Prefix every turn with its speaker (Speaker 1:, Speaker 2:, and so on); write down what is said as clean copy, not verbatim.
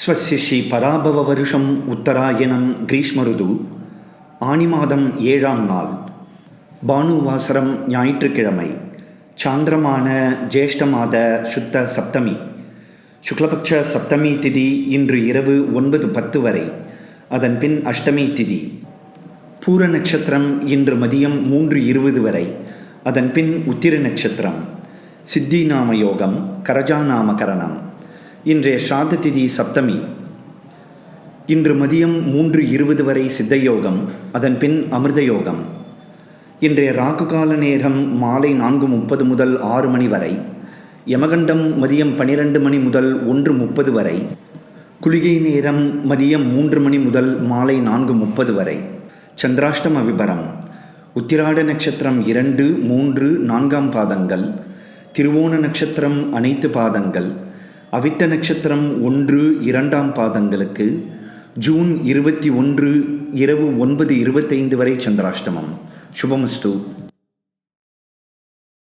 Speaker 1: ஸ்வஸ்ய ஸ்ரீ பராபவ வருஷம் உத்தராயணம் கிரீஷ்ம ருது ஆனி மாதம் 7ஆம் நாள் பானுவாசரம் ஞாயிற்றுக்கிழமை சாந்திரமான ஜேஷ்ட மாத சுத்த சப்தமி சுக்லபக்ஷ சப்தமி திதி இன்று இரவு 9:10 வரை. அதன் பின் அஷ்டமி திதி. பூர நட்சத்திரம் இன்று மதியம் 3:20 வரை. அதன் பின் உத்திர நட்சத்திரம். சித்தி நாம யோகம், கரஜாநாமகரணம். இன்றைய ஸ்ராத்த திதி சப்தமி. இன்று மதியம் 3:20 வரை சித்தயோகம், அதன் பின் அமிர்த யோகம். இன்றைய ராகுகால நேரம் மாலை 4:30 முதல் 6 மணி வரை. யமகண்டம் மதியம் 12 மணி முதல் 1:30 வரை. குளிகை நேரம் மதியம் 3 மணி முதல் மாலை 4:30 வரை. சந்திராஷ்டம விபரம். உத்திராட நட்சத்திரம் 2, 3, 4ஆம் பாதங்கள். திருவோண நட்சத்திரம் அனைத்து பாதங்கள். அவிட்ட நட்சத்திரம் 1, 2ஆம் பாதங்களுக்கு ஜூன் 21 இரவு 9:25 வரை சந்திராஷ்டமம். சுபமஸ்து.